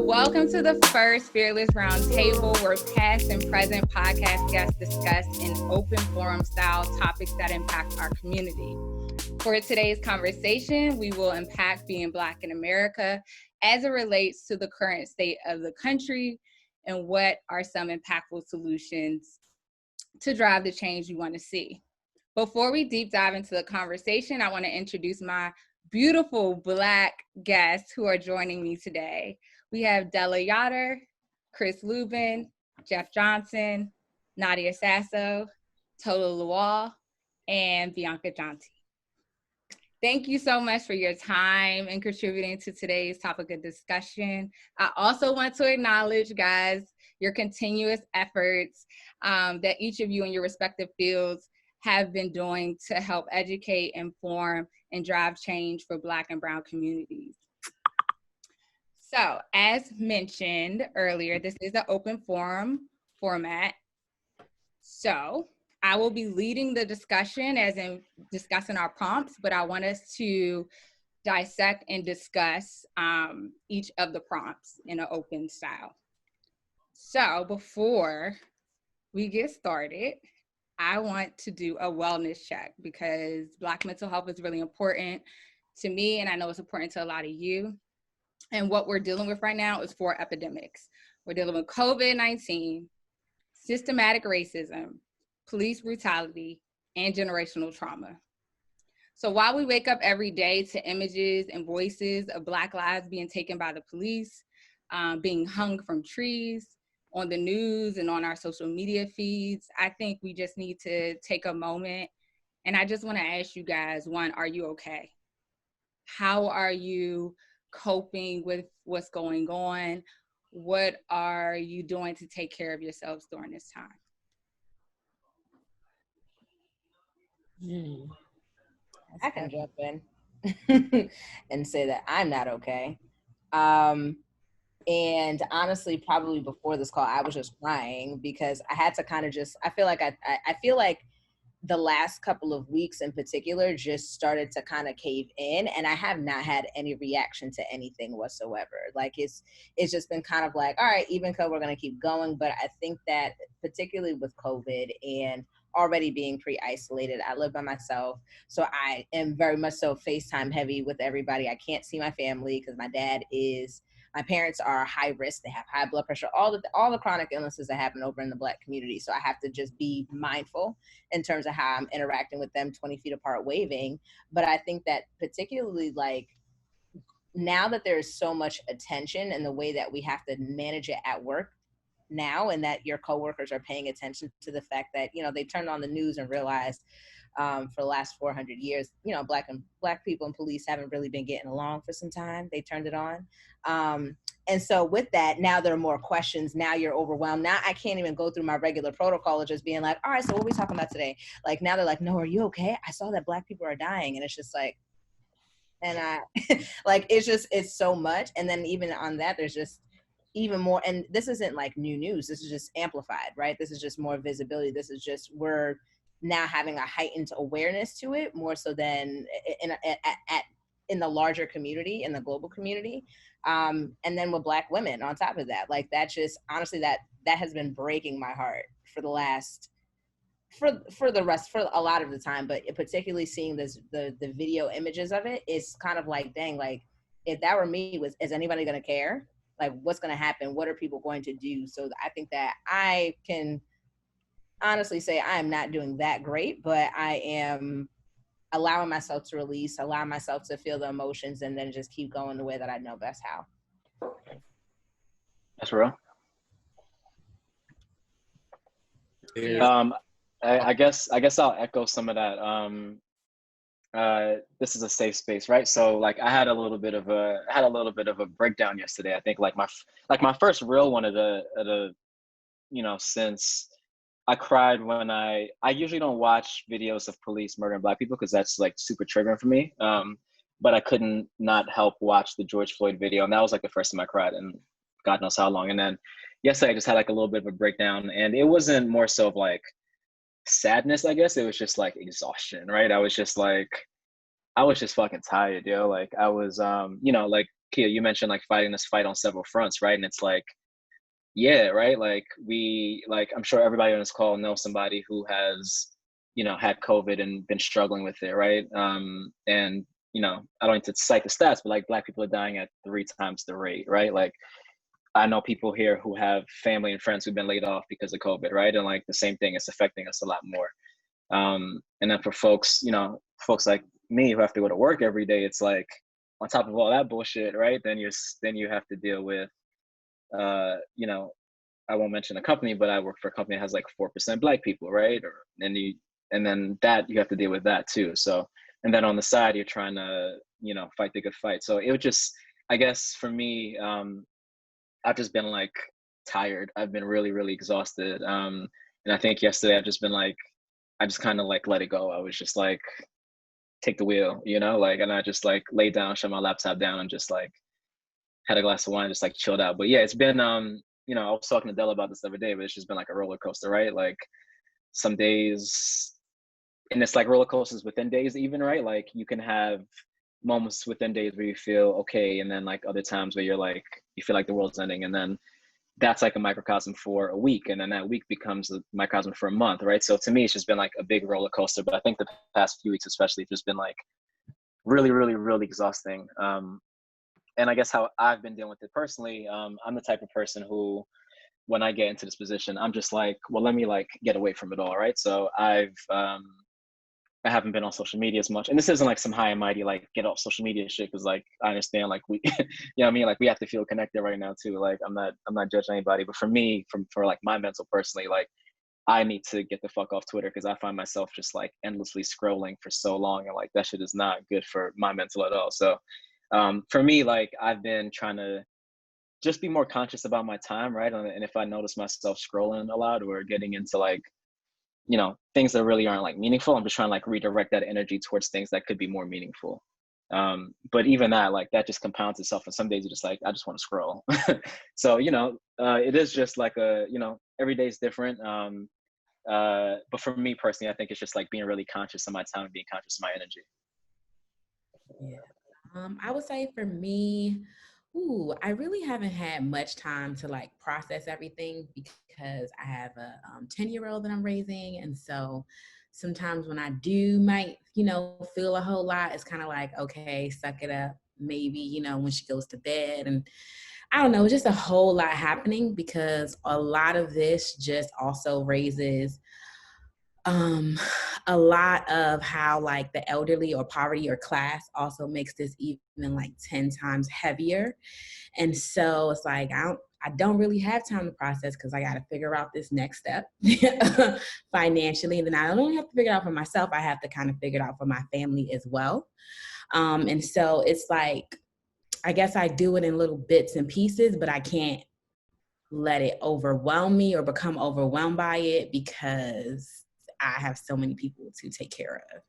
Welcome to the first Fearless Roundtable, where past and present podcast guests discuss in open forum style topics that impact our community. For today's conversation, we will unpack being Black in America as it relates to the current state of the country and what are some impactful solutions to drive the change we want to see. Before we deep dive into the conversation, I want to introduce my beautiful Black guests who are joining me today. We have Della Yoder, Chris Lubin, Jeff Johnson, Nadia Sasso, Tola Lual, and Bianca Jonti. Thank you so much for your time and contributing to today's topic of discussion. I also want to acknowledge, guys, your continuous efforts that each of you in your respective fields have been doing to help educate, inform, and drive change for Black and Brown communities. So, as mentioned earlier, this is an open forum format. So, I will be leading the discussion as in discussing our prompts, but I want us to dissect and discuss each of the prompts in an open style. So, before we get started, I want to do a wellness check because Black mental health is really important to me, and I know it's important to a lot of you. And what we're dealing with right now is 4 epidemics. We're dealing with COVID-19, systematic racism, police brutality, and generational trauma. So while we wake up every day to images and voices of Black lives being taken by the police, being hung from trees, on the news and on our social media feeds, I think we just need to take a moment. And I just want to ask you guys, one, are you okay? How are you coping with what's going on? What are you doing to take care of yourselves during this time? I can jump in and say that I'm not okay. And honestly, probably before this call, I was just crying because I had to kind of I feel like the last couple of weeks in particular just started to kind of cave in, and I have not had any reaction to anything whatsoever. Like it's just been kind of like, all right, even code, we're going to keep going. But I think that particularly with COVID and already being pre-isolated, I live by myself. So I am very much so FaceTime heavy with everybody. I can't see my family because my parents are high risk. They have high blood pressure, all the chronic illnesses that happen over in the Black community. So I have to just be mindful in terms of how I'm interacting with them 20 feet apart waving. But I think that particularly like now that there's so much attention and the way that we have to manage it at work now, and that your coworkers are paying attention to the fact that, you know, they turned on the news and realized for the last 400 years, you know, Black people and police haven't really been getting along for some time. They turned it on. And so with that, now there are more questions. Now you're overwhelmed. Now I can't even go through my regular protocol of just being like, all right, so what are we talking about today? Like now they're like, no, are you okay? I saw that Black people are dying. And it's just like, and I like, it's so much. And then even on that, there's just even more, and this isn't like new news. This is just amplified, right? This is just more visibility. This is just, we're now having a heightened awareness to it more so than in the larger community, in the global community. And then with Black women on top of that, like that just, honestly, that has been breaking my heart for the last, for a lot of the time, but particularly seeing the video images of it, it's kind of like, dang, like if that were me, is anybody going to care? Like what's going to happen? What are people going to do? So I think that I can honestly say I am not doing that great, but I am allowing myself to release, allow myself to feel the emotions, and then just keep going the way that I know best how. That's real. Yeah. I guess I'll echo some of that. This is a safe space, right? So like I had a little bit of a breakdown yesterday. I think like my first real one of the you know, since I cried when I usually don't watch videos of police murdering Black people because that's like super triggering for me. But I couldn't not help watch the George Floyd video, and that was like the first time I cried in God knows how long. And then yesterday I just had like a little bit of a breakdown, and it wasn't more so of like sadness, I guess. It was just like exhaustion, right? I was just like, I was just fucking tired, yo. Like I was, you know, like Kia, you mentioned like fighting this fight on several fronts, right? And it's like, yeah, right. Like I'm sure everybody on this call knows somebody who has, you know, had COVID and been struggling with it, right? And you know, I don't need to cite the stats, but like Black people are dying at 3 times the rate, right? Like I know people here who have family and friends who've been laid off because of COVID, right? And like the same thing, it's affecting us a lot more. And then for folks, you know, folks like me who have to go to work every day, it's like on top of all that bullshit, right? Then you have to deal with, you know, I won't mention a company, but I work for a company that has like 4% Black people, right? And then that you have to deal with that too. So, and then on the side, you're trying to, you know, fight the good fight. So it would just, I guess for me, I've just been like tired. I've been really, really exhausted. And I think yesterday I've just been like, I just kind of like let it go. I was just like, take the wheel, you know, like, and I just like laid down, shut my laptop down, and just like had a glass of wine, just like chilled out. But yeah, it's been, you know, I was talking to Della about this the other day, but it's just been like a roller coaster, right? Like some days, and it's like roller coasters within days, even, right? Like you can have moments within days where you feel okay, and then like other times where you're like, you feel like the world's ending, and then that's like a microcosm for a week, and then that week becomes a microcosm for a month, right? So to me, it's just been like a big roller coaster. But I think the past few weeks, especially, it's just been like really, really, really exhausting. And I guess how I've been dealing with it personally, I'm the type of person who, when I get into this position, I'm just like, well, let me like get away from it all, right? So I haven't been on social media as much, and this isn't like some high and mighty like get off social media shit, because like I understand like we, you know what I mean, like we have to feel connected right now too. Like I'm not judging anybody, but for me, for like my mental personally, like I need to get the fuck off Twitter, because I find myself just like endlessly scrolling for so long, and like that shit is not good for my mental at all. So for me, like I've been trying to just be more conscious about my time, right? And if I notice myself scrolling a lot or getting into like, you know, things that really aren't like meaningful, I'm just trying to like redirect that energy towards things that could be more meaningful. But even that, like that just compounds itself, and some days you're just like, I just want to scroll. So, you know, it is just like a, you know, every day is different. But for me personally, I think it's just like being really conscious of my time and being conscious of my energy. Yeah. I would say for me, I really haven't had much time to like process everything, because I have a 10-year-old that I'm raising. And so sometimes when I do might, you know, feel a whole lot, it's kind of like, okay, suck it up. Maybe, you know, when she goes to bed, and I don't know, just a whole lot happening, because a lot of this just also raises a lot of how like the elderly or poverty or class also makes this even like 10 times heavier. And so it's like, I don't really have time to process, because I got to figure out this next step financially. And then I don't only have to figure it out for myself, I have to kind of figure it out for my family as well. And so it's like, I guess I do it in little bits and pieces, but I can't let it overwhelm me or become overwhelmed by it, because I have so many people to take care of.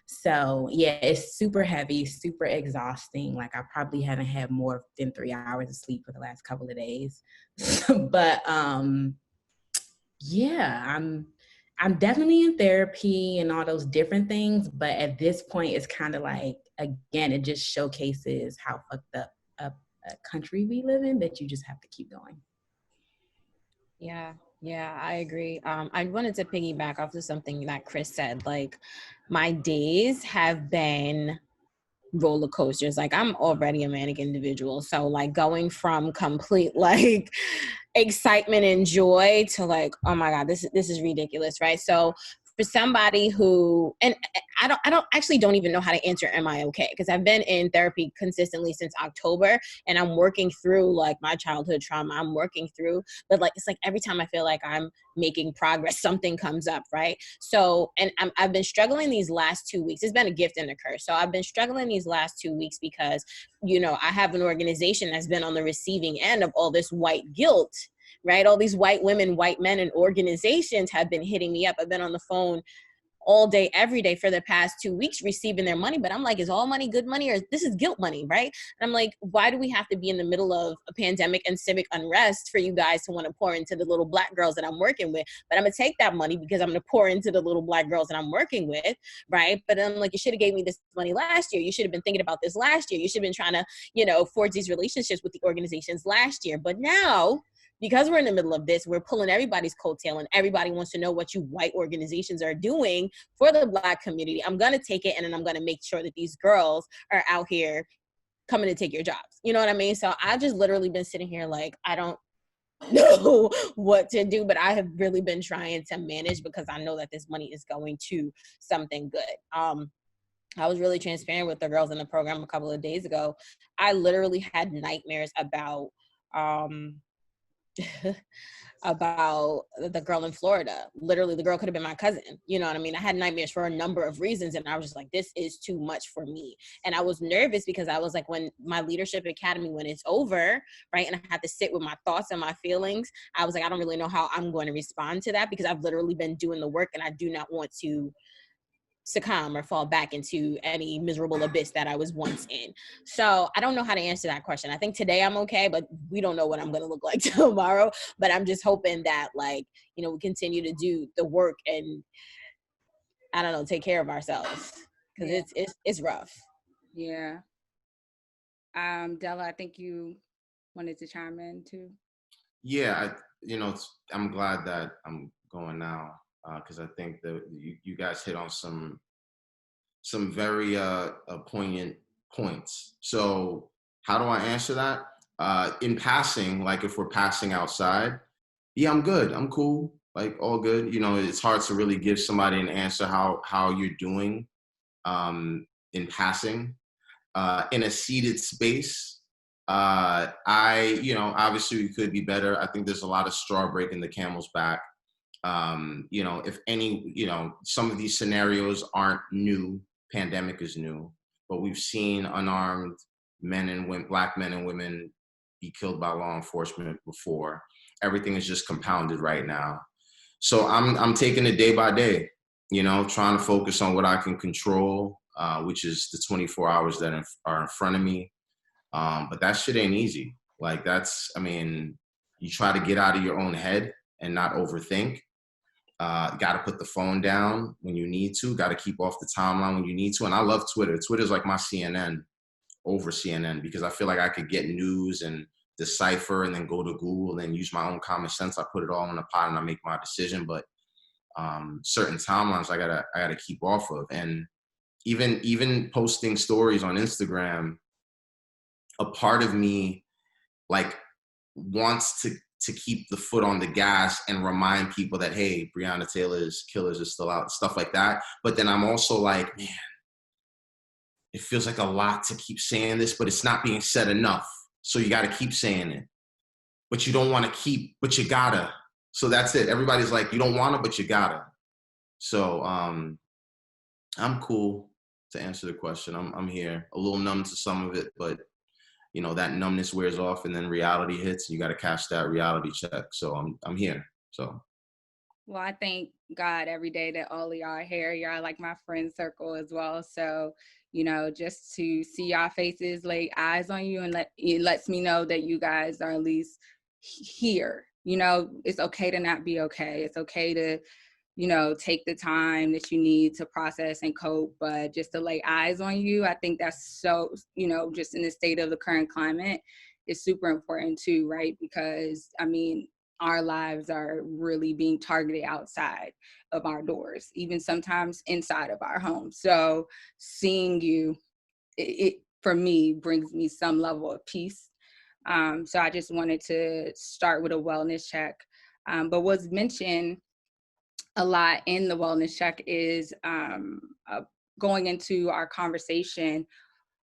So yeah, it's super heavy, super exhausting. Like I probably haven't had more than 3 hours of sleep for the last couple of days. But yeah, I'm definitely in therapy and all those different things. But at this point, it's kind of like, again, it just showcases how fucked up a country we live in, that you just have to keep going. Yeah, I agree. I wanted to piggyback off of something that Chris said. Like, my days have been roller coasters. Like, I'm already a manic individual, so like going from complete like excitement and joy to like, oh my god, this is ridiculous, right? So for somebody who, and don't even know how to answer am I okay, because I've been in therapy consistently since October, and I'm working through like my childhood trauma. I'm working through, but like it's like every time I feel like I'm making progress, something comes up, right? So, and I've been struggling these last 2 weeks. It's been a gift and a curse. So I've been struggling these last 2 weeks because, you know, I have an organization that's been on the receiving end of all this white guilt, right? All these white women, white men, and organizations have been hitting me up. I've been on the phone all day, every day for the past 2 weeks receiving their money. But I'm like, is all money good money, or this is guilt money, right? And I'm like, why do we have to be in the middle of a pandemic and civic unrest for you guys to want to pour into the little Black girls that I'm working with? But I'm going to take that money because I'm going to pour into the little Black girls that I'm working with, right? But I'm like, you should have gave me this money last year. You should have been thinking about this last year. You should have been trying to, you know, forge these relationships with the organizations last year. But now, because we're in the middle of this, we're pulling everybody's coattail and everybody wants to know what you white organizations are doing for the Black community. I'm going to take it, and then I'm going to make sure that these girls are out here coming to take your jobs. You know what I mean? So I've just literally been sitting here like, I don't know what to do, but I have really been trying to manage because I know that this money is going to something good. I was really transparent with the girls in the program a couple of days ago. I literally had nightmares about about the girl in Florida. Literally, the girl could have been my cousin. You know what I mean? I had nightmares for a number of reasons, and I was just like, this is too much for me. And I was nervous because I was like, when my leadership academy, when it's over, right, and I have to sit with my thoughts and my feelings, I was like, I don't really know how I'm going to respond to that because I've literally been doing the work, and I do not want to succumb or fall back into any miserable abyss that I was once in. So I don't know how to answer that question. I think today I'm okay, but we don't know what I'm going to look like tomorrow. But I'm just hoping that, like, you know, we continue to do the work and, I don't know, take care of ourselves because it's rough. Yeah. Della, I think you wanted to chime in too. Yeah, I'm glad that I'm going now because I think that you guys hit on some very poignant points. So how do I answer that? In passing, like if we're passing outside, yeah, I'm good. I'm cool. Like all good. You know, it's hard to really give somebody an answer how you're doing in passing. In a seated space, obviously we could be better. I think there's a lot of straw breaking the camel's back. If any, some of these scenarios aren't new. Pandemic is new, but we've seen unarmed men and women, Black men and women, be killed by law enforcement before. Everything is just compounded right now. So I'm taking it day by day, trying to focus on what I can control, which is the 24 hours that are in front of me. But that shit ain't easy. Like you try to get out of your own head and not overthink. Got to put the phone down when you need to. Got to keep off the timeline when you need to. And I love Twitter. Twitter's like my CNN over CNN because I feel like I could get news and decipher and then go to Google and use my own common sense. I put it all in a pot and I make my decision. But certain timelines I gotta keep off of. And even posting stories on Instagram, a part of me like wants to keep the foot on the gas and remind people that, hey, Breonna Taylor's killers are still out, stuff like that. But then I'm also like, man, it feels like a lot to keep saying this, but it's not being said enough. So you got to keep saying it. But you don't want to keep, but you gotta. So that's it. Everybody's like, you don't want to, but you gotta. So I'm cool to answer the question. I'm here. A little numb to some of it, but that numbness wears off and then reality hits and you got to cash that reality check. So I'm here. So. Well, I thank God every day that all of y'all are here. Y'all like my friend circle as well. So, just to see y'all faces, lay eyes on you, and it lets me know that you guys are at least here. It's okay to not be okay. It's okay to, take the time that you need to process and cope, but just to lay eyes on you, I think that's so, just in the state of the current climate, is super important too, right? Because, our lives are really being targeted outside of our doors, even sometimes inside of our homes. So seeing you, it for me, brings me some level of peace. So I just wanted to start with a wellness check. But what's mentioned a lot in the wellness check is going into our conversation.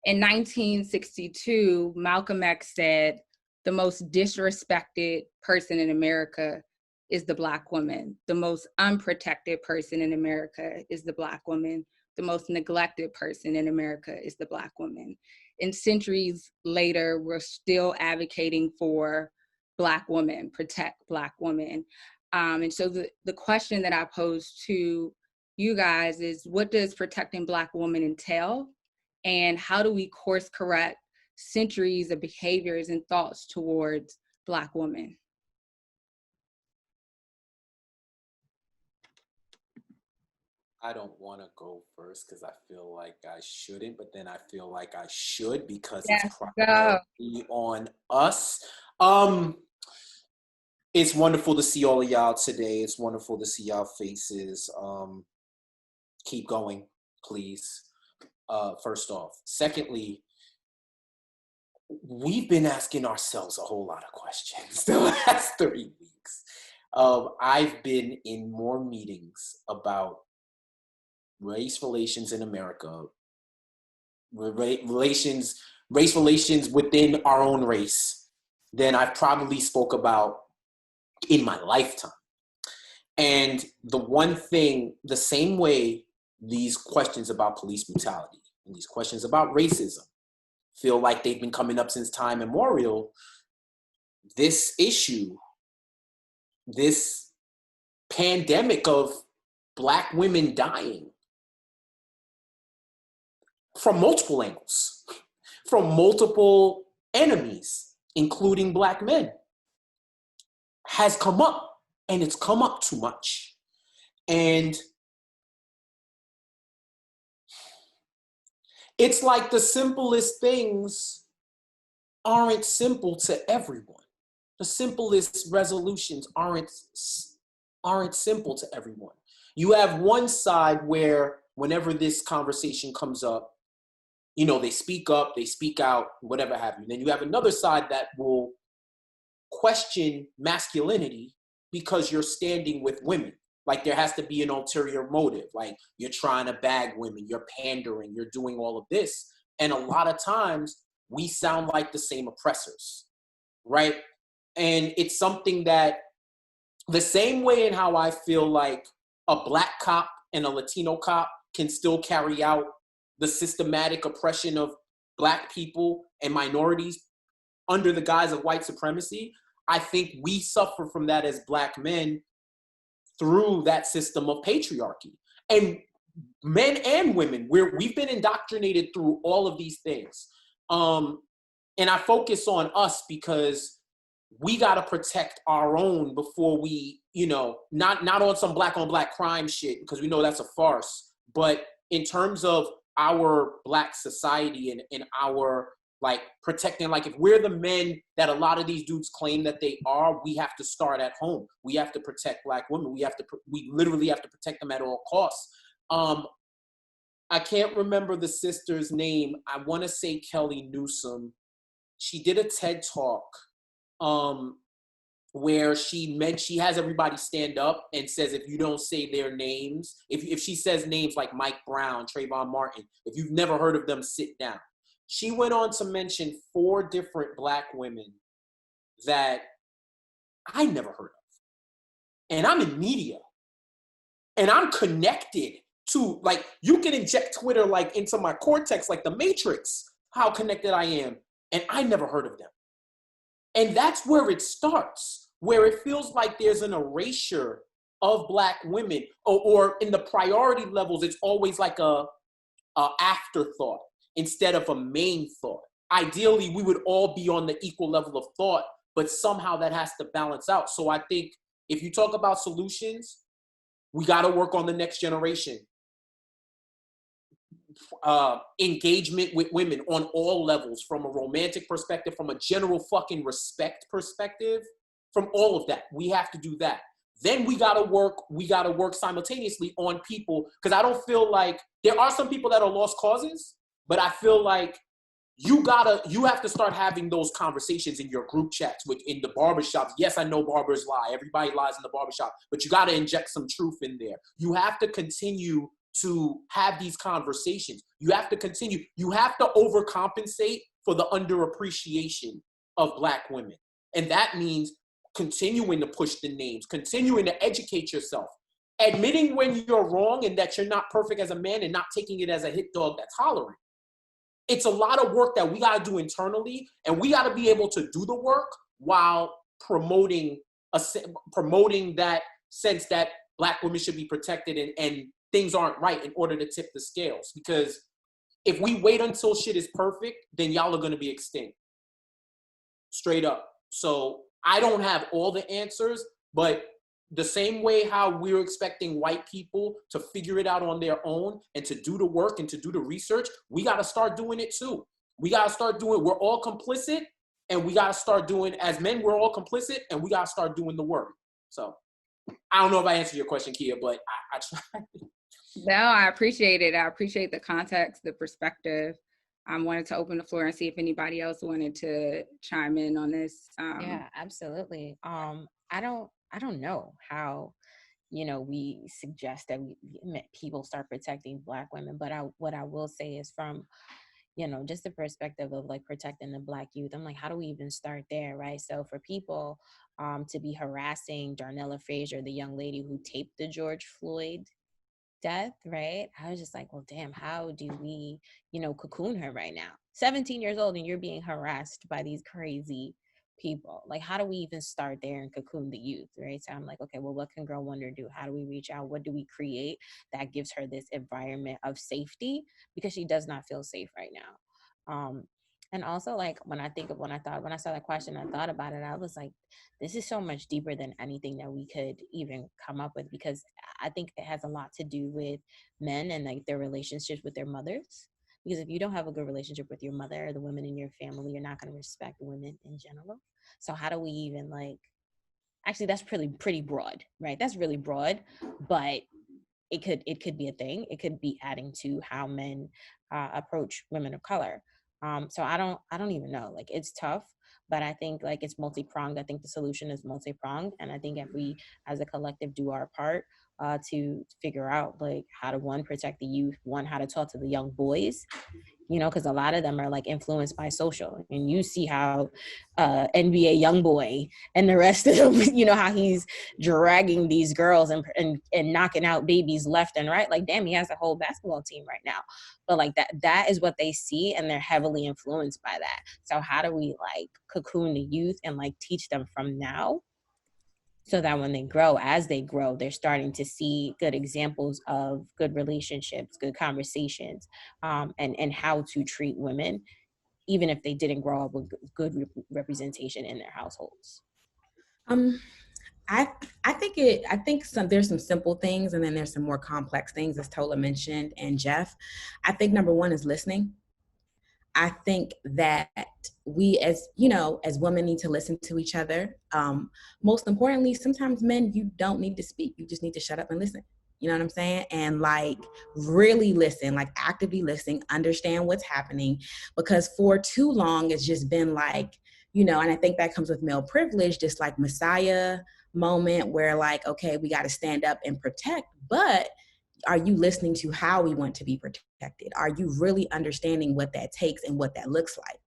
In 1962, Malcolm X said, the most disrespected person in America is the Black woman. The most unprotected person in America is the Black woman. The most neglected person in America is the Black woman. And centuries later, we're still advocating for Black women, protect Black women. And so the question that I pose to you guys is, what does protecting Black women entail? And how do we course correct centuries of behaviors and thoughts towards Black women? I don't want to go first because I feel like I shouldn't, but then I feel like I should because it's primarily on us. It's wonderful to see all of y'all today. It's wonderful to see y'all faces. Keep going, please. First off. Secondly, we've been asking ourselves a whole lot of questions the last 3 weeks. I've been in more meetings about race relations in America, race relations within our own race than I've probably spoke about in my lifetime. And the one thing, the same way these questions about police brutality and these questions about racism feel like they've been coming up since time immemorial, this issue, this pandemic of Black women dying from multiple angles, from multiple enemies, including Black men, has come up, and it's come up too much. And it's like the simplest things aren't simple to everyone. The simplest resolutions aren't simple to everyone. You have one side where whenever this conversation comes up, you know, they speak up, they speak out, whatever have you. Then you have another side that will question masculinity because you're standing with women. Like there has to be an ulterior motive. Like you're trying to bag women, you're pandering, you're doing all of this. And a lot of times we sound like the same oppressors, right? And it's something that the same way in how I feel like a Black cop and a Latino cop can still carry out the systematic oppression of Black people and minorities under the guise of white supremacy, I think we suffer from that as Black men through that system of patriarchy. And men and women, we've been indoctrinated through all of these things. And I focus on us because we got to protect our own before we, you know, not on some Black on Black crime shit, because we know that's a farce, but in terms of our Black society and our like protecting, like if we're the men that a lot of these dudes claim that they are, we have to start at home. We have to protect Black women. We literally have to protect them at all costs. I can't remember the sister's name. I want to say Kelly Newsom. She did a TED talk where she has everybody stand up and says, if you don't say their names, if she says names like Mike Brown, Trayvon Martin, if you've never heard of them, sit down. She went on to mention 4 different Black women that I never heard of. And I'm in media. And I'm connected to, like, you can inject Twitter like into my cortex, like the Matrix, how connected I am. And I never heard of them. And that's where it starts, where it feels like there's an erasure of Black women, or in the priority levels, it's always like a afterthought instead of a main thought. Ideally, we would all be on the equal level of thought, but somehow that has to balance out. So I think if you talk about solutions, we got to work on the next generation. Engagement with women on all levels, from a romantic perspective, from a general fucking respect perspective, from all of that. We have to do that. Then we gotta work simultaneously on people, because I don't feel like there are some people that are lost causes, but I feel like you have to start having those conversations in your group chats, in the barbershops. Yes, I know barbers lie. Everybody lies in the barbershop, but you got to inject some truth in there. You have to continue to have these conversations. You have to overcompensate for the underappreciation of Black women. And that means continuing to push the names, continuing to educate yourself, admitting when you're wrong and that you're not perfect as a man, and not taking it as a hit dog that's hollering. It's a lot of work that we got to do internally, and we got to be able to do the work while promoting that sense that Black women should be protected, and things aren't right in order to tip the scales. Because if we wait until shit is perfect, then y'all are going to be extinct. Straight up. So I don't have all the answers, but the same way how we're expecting white people to figure it out on their own and to do the work and to do the research, we got to start doing it too. We got to start doing, we're all complicit, and we got to start doing, as men, we're all complicit, and we got to start doing the work. So I don't know if I answered your question, Kia, but I tried. No, I appreciate it. I appreciate the context, the perspective. I wanted to open the floor and see if anybody else wanted to chime in on this. Yeah, absolutely. I don't know how, we suggest that people start protecting Black women, but what I will say is from, just the perspective of like protecting the Black youth, I'm like, how do we even start there, right? So for people to be harassing Darnella Frazier, the young lady who taped the George Floyd death, right? I was just like, well, damn, how do we, cocoon her right now? 17 years old and you're being harassed by these crazy people. Like, how do we even start there and cocoon the youth, right? So I'm like, okay, well, what can Girl Wonder do? How do we reach out? What do we create that gives her this environment of safety? Because she does not feel safe right now. And also, like, when I saw that question, I thought about it, I was like, this is so much deeper than anything that we could even come up with, because I think it has a lot to do with men and like their relationships with their mothers. Because if you don't have a good relationship with your mother or the women in your family, you're not going to respect women in general. So how do we even actually, that's pretty broad, right? That's really broad, but it could be a thing. It could be adding to how men approach women of color. So I don't even know. Like, it's tough, but I think like it's multi-pronged. I think the solution is multi-pronged, and I think if we as a collective do our part to figure out like how to protect the youth, how to talk to the young boys, because a lot of them are like influenced by social, and you see how NBA YoungBoy and the rest of them, how he's dragging these girls and knocking out babies left and right. Like, damn, he has a whole basketball team right now. But like that is what they see, and they're heavily influenced by that. So how do we like cocoon the youth and like teach them from now, so that when as they grow, they're starting to see good examples of good relationships, good conversations, and how to treat women, even if they didn't grow up with good representation in their households. I think there's some simple things, and then there's some more complex things, as Tola mentioned, and Jeff. I think number one is listening. I think that we as women need to listen to each other. Most importantly, sometimes men, you don't need to speak. You just need to shut up and listen. You know what I'm saying? And like really listen, like actively listen, understand what's happening, because for too long, it's just been like, and I think that comes with male privilege, this like Messiah moment where like, okay, we got to stand up and protect, but are you listening to how we want to be protected? Are you really understanding what that takes and what that looks like?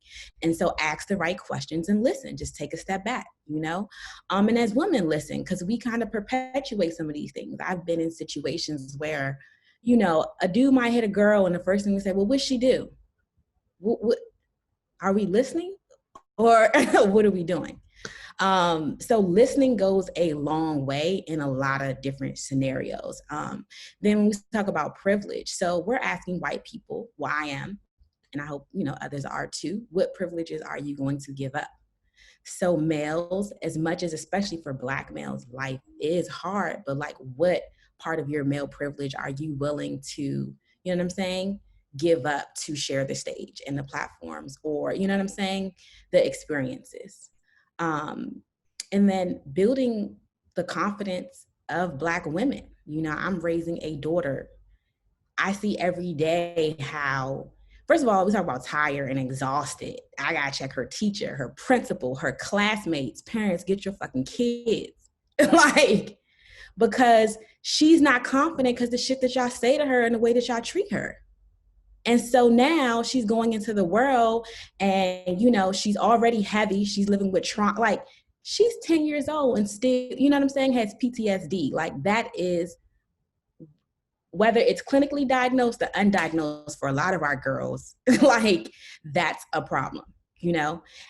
And so ask the right questions and listen, just take a step back, and as women listen, because we kind of perpetuate some of these things. I've been in situations where, a dude might hit a girl and the first thing we say, well, what'd she do? What are we listening? Or what are we doing? So listening goes a long way in a lot of different scenarios. Then when we talk about privilege, so we're asking white people, well, I am, and I hope, others are too, what privileges are you going to give up? So males, as much as, especially for Black males, life is hard, but like what part of your male privilege are you willing to, give up to share the stage and the platforms, or, the experiences? And then building the confidence of Black women. I'm raising a daughter. I see every day how, first of all, we talk about tired and exhausted. I gotta check her teacher, her principal, her classmates, parents, get your fucking kids. Like, because she's not confident because the shit that y'all say to her and the way that y'all treat her. And so now she's going into the world and, she's already heavy. She's living with trauma. Like, she's 10 years old and still, has PTSD. Like, that is, whether it's clinically diagnosed or undiagnosed for a lot of our girls, like, that's a problem,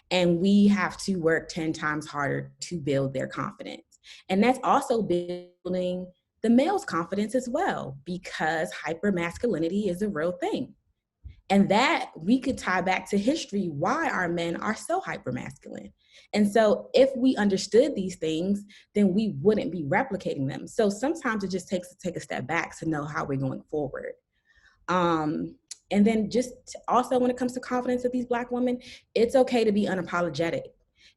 and we have to work 10 times harder to build their confidence. And that's also building the male's confidence as well, because hypermasculinity is a real thing. And that we could tie back to history, why our men are so hypermasculine. And so if we understood these things, then we wouldn't be replicating them. So sometimes it just takes to take a step back to know how we're going forward. And then just also when it comes to confidence of these Black women, it's okay to be unapologetic.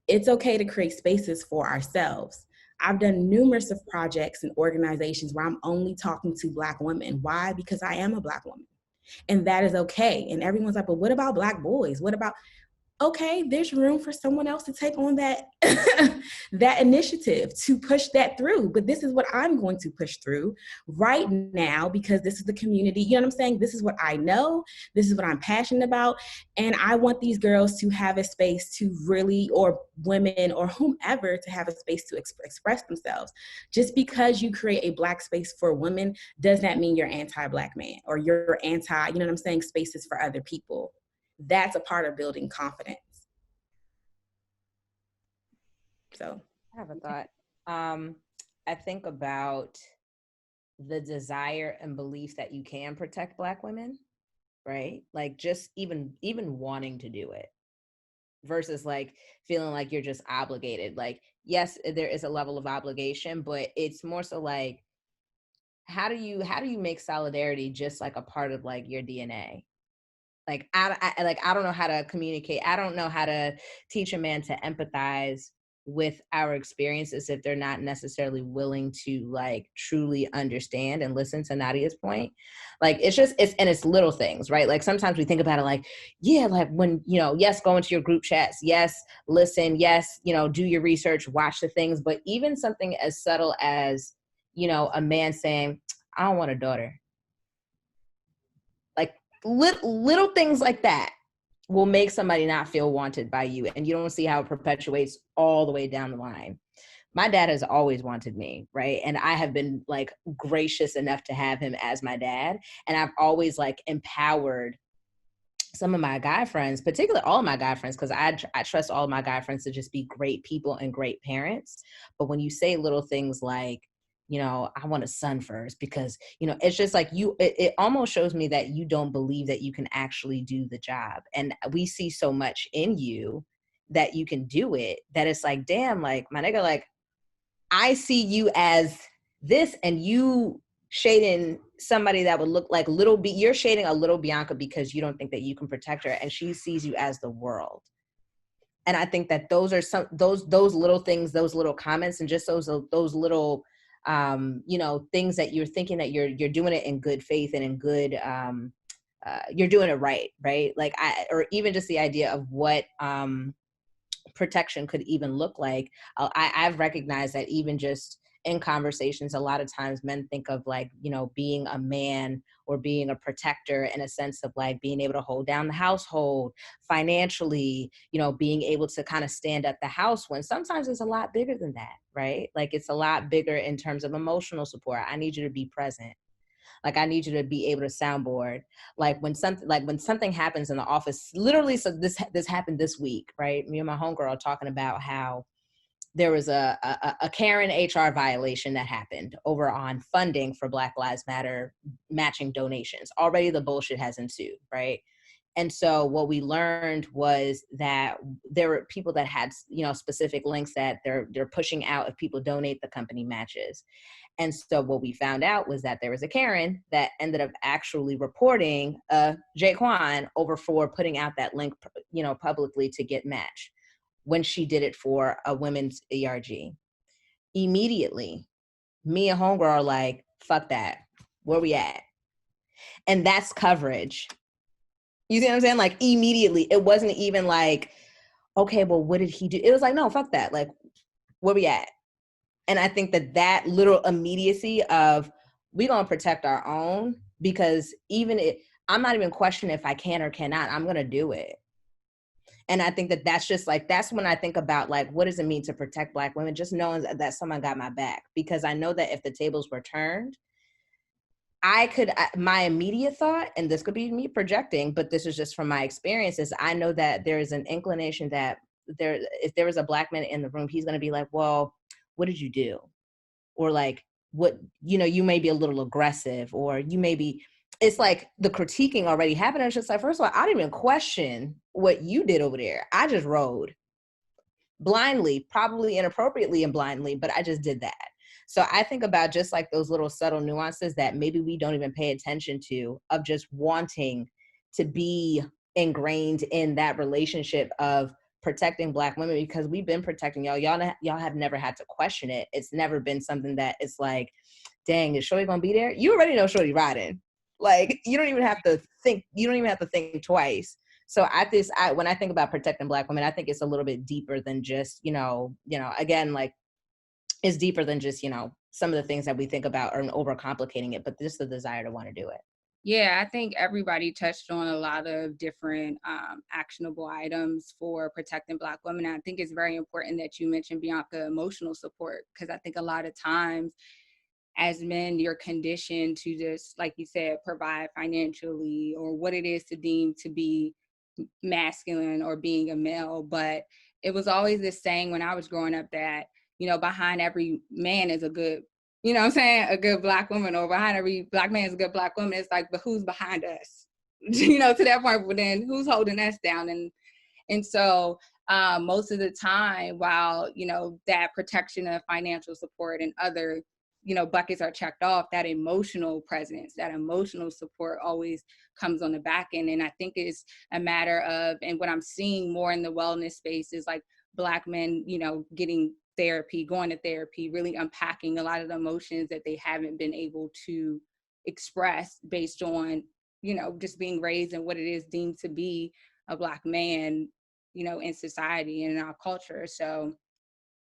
It's okay to create spaces for ourselves. I've done numerous of projects and organizations where I'm only talking to Black women. Why? Because I am a Black woman. And that is okay. And everyone's like, but what about Black boys? What about, okay, there's room for someone else to take on that, that initiative to push that through. But this is what I'm going to push through right now, because this is the community. You know what I'm saying? This is what I know. This is what I'm passionate about. And I want these girls to have a space to really, or women or whomever, to have a space to express themselves. Just because you create a Black space for women does not mean you're anti-Black man, or you're anti, you know what I'm saying, spaces for other people. That's a part of building confidence. So I have a thought. I think about the desire and belief that you can protect Black women, right? Like just even wanting to do it versus like feeling like you're just obligated. Like, yes, there is a level of obligation, but it's more so like, how do you make solidarity just like a part of like your DNA? Like, I don't know how to communicate. I don't know how to teach a man to empathize with our experiences if they're not necessarily willing to like truly understand and listen, to Nadia's point. Like, it's little things, right? Like sometimes we think about it like, yeah, like when, yes, go into your group chats. Yes, listen. Yes, do your research, watch the things. But even something as subtle as, a man saying, I don't want a daughter. Like, little things like that will make somebody not feel wanted by you. And you don't see how it perpetuates all the way down the line. My dad has always wanted me, right? And I have been like gracious enough to have him as my dad. And I've always like empowered some of my guy friends, particularly all of my guy friends, because I trust all of my guy friends to just be great people and great parents. But when you say little things like, I want a son first, because, it's just like it almost shows me that you don't believe that you can actually do the job. And we see so much in you that you can do it, that it's like, damn, like my nigga, like I see you as this, and you shading somebody that would look like you're shading a little Bianca because you don't think that you can protect her, and she sees you as the world. And I think that those are those little things, those little comments, and just those little things that you're thinking that you're doing it in good faith and in good you're doing it right, like or even just the idea of what protection could even look like. I've recognized that even just in conversations, a lot of times men think of like, being a man or being a protector in a sense of like being able to hold down the household financially, being able to kind of stand up the house, when sometimes it's a lot bigger than that, right? Like it's a lot bigger in terms of emotional support. I need you to be present. Like I need you to be able to soundboard. Like when something happens in the office, literally, so this happened this week, right? Me and my homegirl are talking about how there was a Karen HR violation that happened over on funding for Black Lives Matter matching donations. Already the bullshit has ensued, right? And so what we learned was that there were people that had, specific links that they're pushing out if people donate, the company matches. And so what we found out was that there was a Karen that ended up actually reporting Jaquan over for putting out that link, publicly to get matched, when she did it for a women's ERG. Immediately, me and homegirl are like, fuck that. Where we at? And that's coverage. You see what I'm saying? Like immediately, it wasn't even like, okay, well, what did he do? It was like, no, fuck that. Like, where we at? And I think that little immediacy of, we gonna protect our own, because I'm not even questioning if I can or cannot, I'm gonna do it. And I think that's just like, that's when I think about like, what does it mean to protect Black women? Just knowing that someone got my back, because I know that if the tables were turned, my immediate thought, and this could be me projecting, but this is just from my experiences, I know that there is an inclination that if there was a Black man in the room, he's going to be like, well, what did you do? Or like, you may be a little aggressive, or you may be, it's like the critiquing already happened. It's just like, first of all, I didn't even question what you did over there. I just rode blindly, probably inappropriately and blindly, but I just did that. So I think about just like those little subtle nuances that maybe we don't even pay attention to, of just wanting to be ingrained in that relationship of protecting Black women, because we've been protecting y'all. Y'all have never had to question it. It's never been something that it's like, dang, is Shorty gonna be there? You already know Shorty riding. Like, you don't even have to think twice. So when I think about protecting Black women, I think it's a little bit deeper than just, again, like, it's deeper than just, some of the things that we think about are overcomplicating it, but just the desire to want to do it. Yeah, I think everybody touched on a lot of different actionable items for protecting Black women. I think it's very important that you mentioned, Bianca, emotional support, because I think a lot of times as men, you're conditioned to just, like you said, provide financially, or what it is to deem to be masculine or being a male. But it was always this saying when I was growing up that, behind every man is a good, a good Black woman, or behind every Black man is a good Black woman. It's like, but who's behind us? To that point, but then who's holding us down? And so most of the time, while, that protection of financial support and other, buckets are checked off, that emotional presence, that emotional support always comes on the back end. And I think it's a matter of, and what I'm seeing more in the wellness space is like Black men, getting therapy, going to therapy, really unpacking a lot of the emotions that they haven't been able to express based on, just being raised in what it is deemed to be a Black man, in society and in our culture. So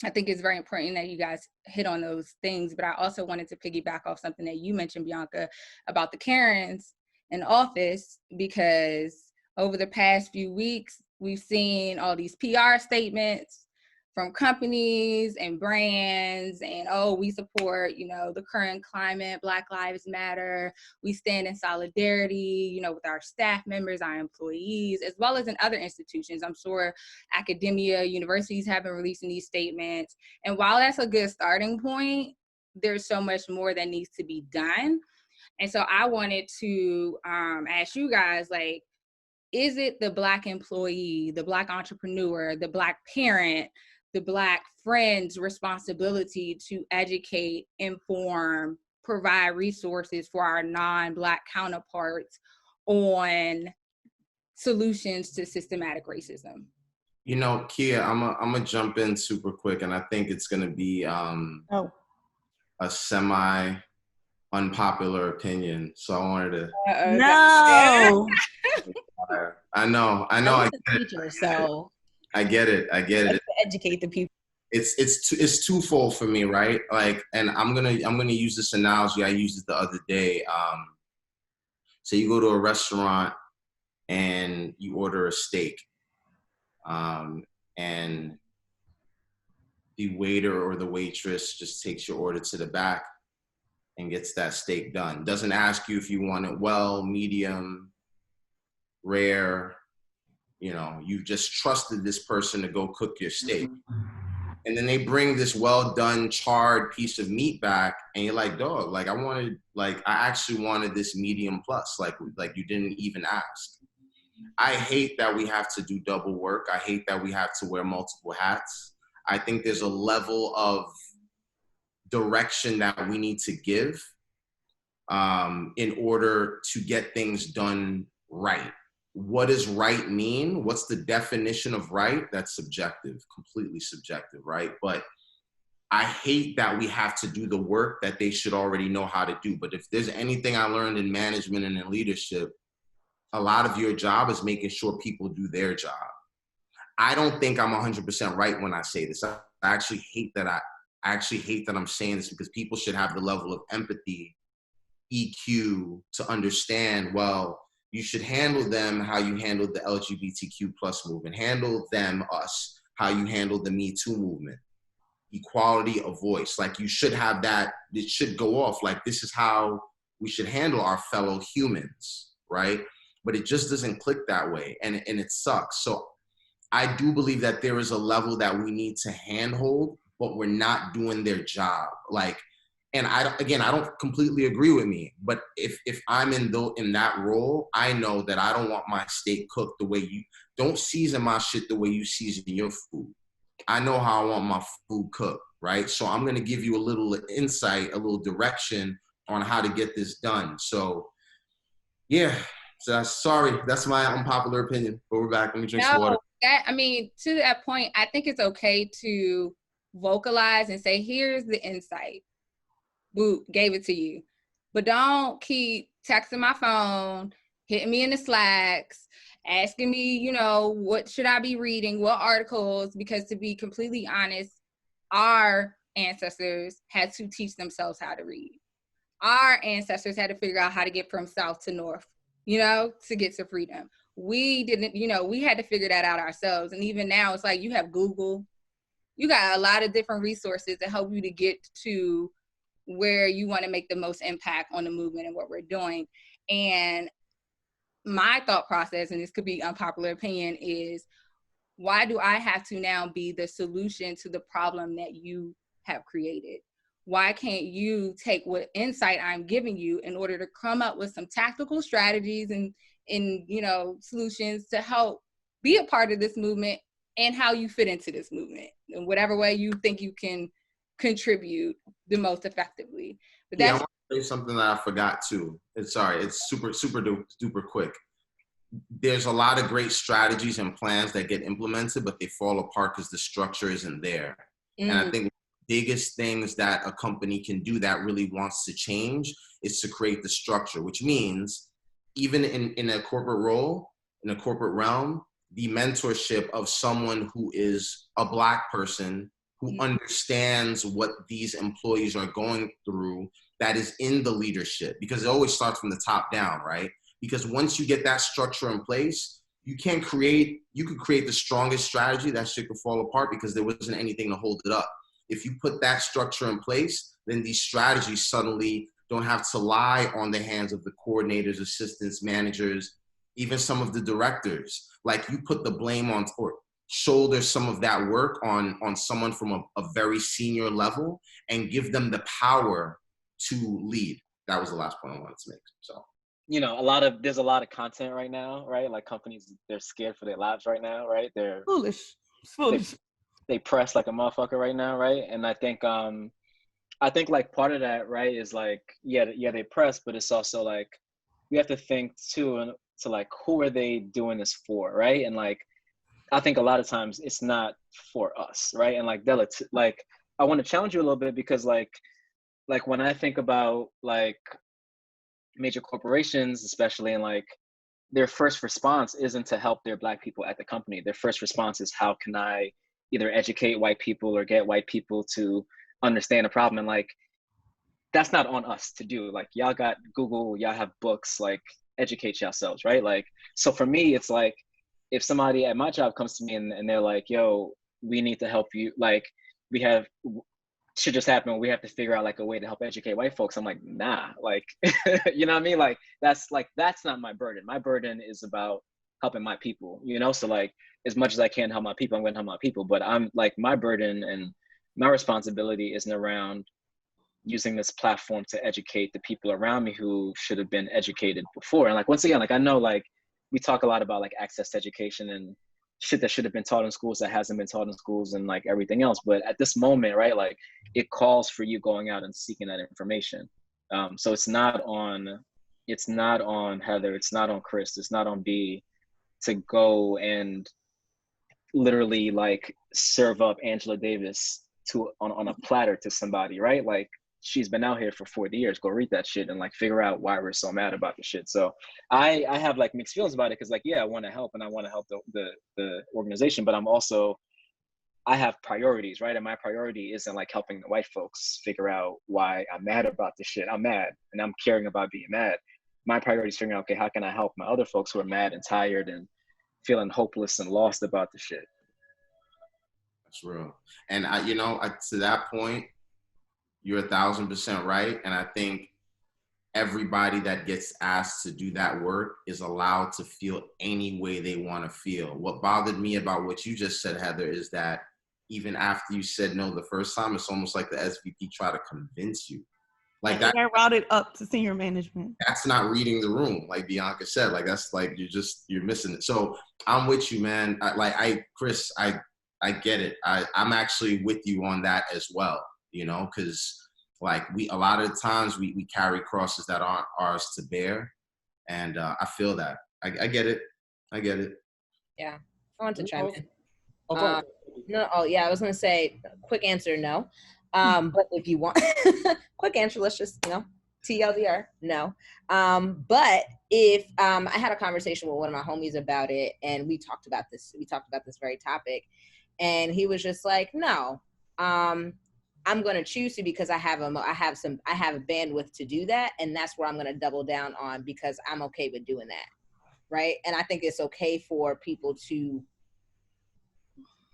I think it's very important that you guys hit on those things, but I also wanted to piggyback off something that you mentioned, Bianca, about the Karens in office, because over the past few weeks, we've seen all these PR statements from companies and brands, and we support, the current climate, Black Lives Matter. We stand in solidarity, with our staff members, our employees, as well as in other institutions. I'm sure academia, universities have been releasing these statements. And while that's a good starting point, there's so much more that needs to be done. And so I wanted to ask you guys, like, is it the Black employee, the Black entrepreneur, the Black parent, the Black friend's responsibility to educate, inform, provide resources for our non-Black counterparts on solutions to systematic racism? Kia, I'm gonna jump in super quick, and I think it's gonna be a semi unpopular opinion. So I wanted to. No. I know. I'm a teacher, so I get it. To educate the people. It's twofold for me, right? Like, and I'm gonna use this analogy. I used it the other day. So you go to a restaurant and you order a steak, and the waiter or the waitress just takes your order to the back and gets that steak done. Doesn't ask you if you want it well, medium, rare. You've just trusted this person to go cook your steak. And then they bring this well done, charred piece of meat back, and you're like, dog, like I actually wanted this medium plus, like you didn't even ask. I hate that we have to do double work. I hate that we have to wear multiple hats. I think there's a level of direction that we need to give in order to get things done right. What does right mean? What's the definition of right? That's subjective, completely subjective, right? But I hate that we have to do the work that they should already know how to do. But if there's anything I learned in management and in leadership, a lot of your job is making sure people do their job. I don't think I'm 100% right when I say this. I actually hate that I'm saying this, because people should have the level of empathy, EQ, to understand, well, you should handle them how you handled the LGBTQ plus movement. Handle them, us, how you handled the Me Too movement. Equality of voice. Like, you should have that. It should go off. Like, this is how we should handle our fellow humans, right? But it just doesn't click that way, and it sucks. So I do believe that there is a level that we need to handhold, but we're not doing their job. Like, And I don't completely agree with me, but if I'm in that role, I know that I don't want my steak cooked the way you don't season my shit the way you season your food. I know how I want my food cooked, right? So I'm going to give you a little insight, a little direction on how to get this done. So yeah, so sorry, that's my unpopular opinion, but we're back. Let me drink some water. To that point, I think it's okay to vocalize and say, here's the insight. Boop, gave it to you. But don't keep texting my phone, hitting me in the Slacks, asking me, you know, what should I be reading, what articles, because to be completely honest, our ancestors had to teach themselves how to read. Our ancestors had to figure out how to get from south to north, you know, to get to freedom. We didn't, you know, we had to figure that out ourselves. And even now, it's like you have Google, you got a lot of different resources to help you to get to where you want to make the most impact on the movement and what we're doing. And my thought process, and this could be unpopular opinion, is why do I have to now be the solution to the problem that you have created? Why can't you take what insight I'm giving you in order to come up with some tactical strategies and you know, solutions to help be a part of this movement and how you fit into this movement in whatever way you think you can contribute the most effectively. But I want to say something that I forgot too. It's super duper quick. There's a lot of great strategies and plans that get implemented, but they fall apart because the structure isn't there. And I think the biggest things that a company can do that really wants to change is to create the structure, which means even in a corporate role, in a corporate realm, the mentorship of someone who is a Black person who understands what these employees are going through, that is in the leadership, because it always starts from the top down, right? Because once you get that structure in place, you could create the strongest strategy, that shit could fall apart because there wasn't anything to hold it up. If you put that structure in place, then these strategies suddenly don't have to lie on the hands of the coordinators, assistants, managers, even some of the directors. Like, you put the blame on or shoulder some of that work on someone from a very senior level and give them the power to lead. That was the last point I wanted to make. So, you know, there's a lot of content right now, right? Like, companies, they're scared for their lives right now, right? They're foolish. They press like a motherfucker right now, right? And I think like part of that, right, is like, yeah, they press, but it's also like, we have to think too, and to like, who are they doing this for, right? And like, I think a lot of times it's not for us, right? And like, I want to challenge you a little bit, because like when I think about like major corporations, especially, and like, their first response isn't to help their Black people at the company. Their first response is, how can I either educate white people or get white people to understand the problem? And like, that's not on us to do. Like, y'all got Google, y'all have books, like, educate yourselves, right? Like, so for me, it's like, if somebody at my job comes to me and they're like, yo, we need to help you, like, we have shit just happened, we have to figure out like a way to help educate white folks. I'm like, nah, like, you know what I mean? Like, that's not my burden. My burden is about helping my people, you know? So like, as much as I can help my people, I'm gonna help my people. But I'm like, my burden and my responsibility isn't around using this platform to educate the people around me who should have been educated before. And like, once again, like, I know like we talk a lot about like access to education and shit that should have been taught in schools that hasn't been taught in schools and like everything else. But at this moment, right, like, it calls for you going out and seeking that information. So it's not on Heather, it's not on Chris, it's not on B to go and literally like serve up Angela Davis on a platter to somebody, right? Like, she's been out here for 40 years. Go read that shit and like figure out why we're so mad about the shit. So I have like mixed feelings about it, because like, yeah, I want to help and I want to help the organization, but I have priorities, right? And my priority isn't like helping the white folks figure out why I'm mad about this shit. I'm mad and I'm caring about being mad. My priority is figuring out, okay, how can I help my other folks who are mad and tired and feeling hopeless and lost about the shit? That's real. And to that point, you're 1,000% right. And I think everybody that gets asked to do that work is allowed to feel any way they want to feel. What bothered me about what you just said, Heather, is that even after you said no the first time, it's almost like the SVP tried to convince you Like and that. I routed up to senior management. That's not reading the room, like Bianca said. Like that's like you're missing it. So I'm with you, man. Chris, I get it. I'm actually with you on that as well. You know, because like a lot of the times we carry crosses that aren't ours to bear, and I feel that. I get it. I get it. Yeah, I want to chime in. Okay. No, oh yeah, I was gonna say quick answer, no. But if you want quick answer, let's just TLDR, no. But if I had a conversation with one of my homies about it, and we talked about this very topic, and he was just like, no, I'm gonna choose to because I have a bandwidth to do that, and that's where I'm gonna double down on because I'm okay with doing that, right? And I think it's okay for people to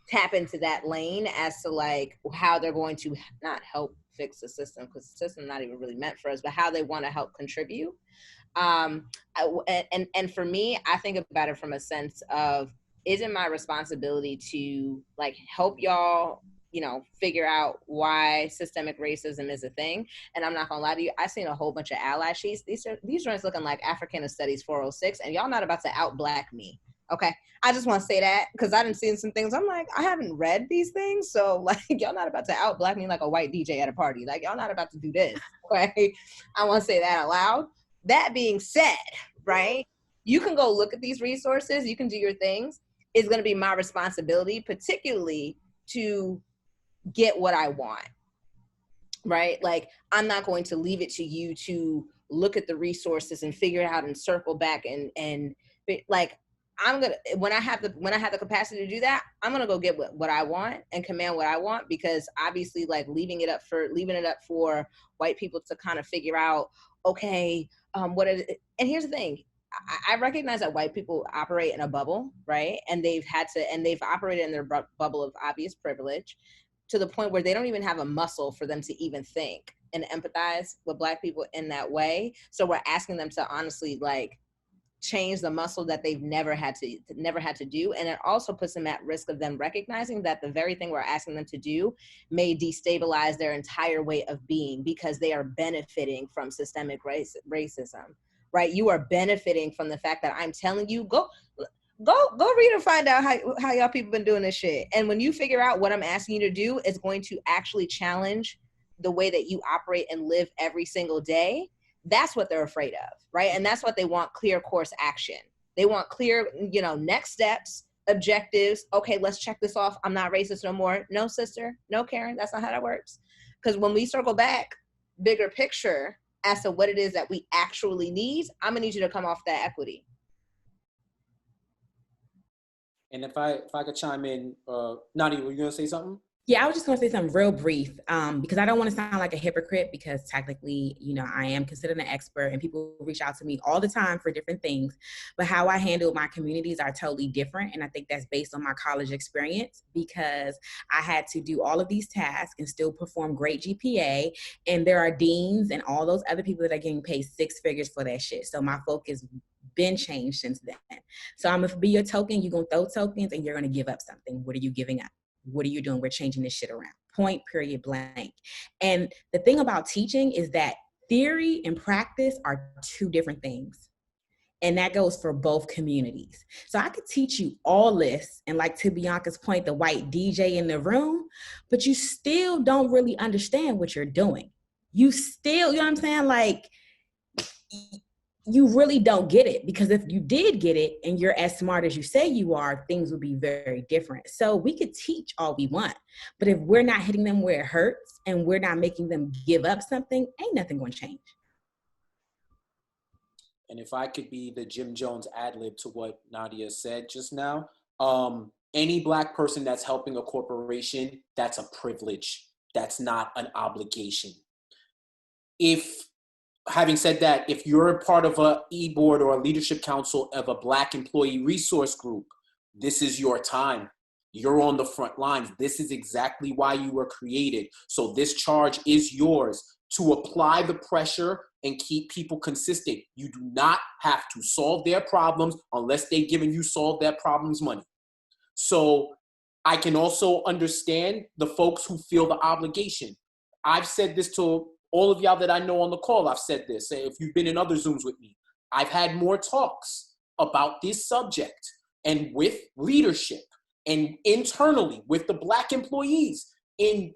tap into that lane as to like how they're going to not help fix the system, because the system's not even really meant for us, but how they want to help contribute. And for me, I think about it from a sense of, is it my responsibility to like help y'all, figure out why systemic racism is a thing? And I'm not gonna lie to you, I've seen a whole bunch of ally sheets. These joints looking like Africana Studies 406, and y'all not about to out black me. Okay, I just want to say that because I done seen some things. I'm like, I haven't read these things, so like, y'all not about to out black me like a white DJ at a party. Like, y'all not about to do this. Okay, I want to say that out loud. That being said, right, you can go look at these resources. You can do your things. It's going to be my responsibility, particularly to get what I want. Right, like I'm not going to leave it to you to look at the resources and figure it out and circle back and like. I'm gonna when I have the capacity to do that, I'm gonna go get what I want and command what I want, because obviously like leaving it up for white people to kind of figure out, okay, what is it? And here's the thing, I recognize that white people operate in a bubble, right? And they've operated in their bubble of obvious privilege to the point where they don't even have a muscle for them to even think and empathize with Black people in that way. So we're asking them to honestly like change the muscle that they've never had to do. And it also puts them at risk of them recognizing that the very thing we're asking them to do may destabilize their entire way of being, because they are benefiting from systemic racism, right? You are benefiting from the fact that I'm telling you, go read and find out how y'all people been doing this shit. And when you figure out what I'm asking you to do is going to actually challenge the way that you operate and live every single day, that's what they're afraid of, right? And that's what they want: clear course action. They want clear, next steps, objectives. Okay, let's check this off. I'm not racist no more. No, sister. No, Karen. That's not how that works. Because when we circle back, bigger picture as to what it is that we actually need, I'm gonna need you to come off that equity. And if I could chime in, Nadia, were you gonna say something? Yeah, I was just going to say something real brief because I don't want to sound like a hypocrite, because technically, I am considered an expert and people reach out to me all the time for different things. But how I handle my communities are totally different. And I think that's based on my college experience, because I had to do all of these tasks and still perform great GPA. And there are deans and all those other people that are getting paid six figures for that shit. So my focus been changed since then. So I'm going to be your token. You're going to throw tokens and you're going to give up something. What are you giving up? What are you doing? We're changing this shit around. Point, period, blank. And the thing about teaching is that theory and practice are two different things. And that goes for both communities. So I could teach you all this, and like to Bianca's point, the white DJ in the room, but you still don't really understand what you're doing. You still, you know what I'm saying? Like, you really don't get it, because if you did get it and you're as smart as you say you are, things would be very different. So we could teach all we want, but if we're not hitting them where it hurts and we're not making them give up something, ain't nothing going to change. And if I could be the Jim Jones ad-lib to what Nadia said just now, any Black person that's helping a corporation, that's a privilege. That's not an obligation. Having said that, if you're a part of a e-board or a leadership council of a Black employee resource group, this is your time. You're on the front lines. This is exactly why you were created. So this charge is yours to apply the pressure and keep people consistent. You do not have to solve their problems unless they've given you solve their problems money. So I can also understand the folks who feel the obligation. I've said this to All of y'all that I know on the call, I've said this. And if you've been in other Zooms with me, I've had more talks about this subject and with leadership and internally with the Black employees in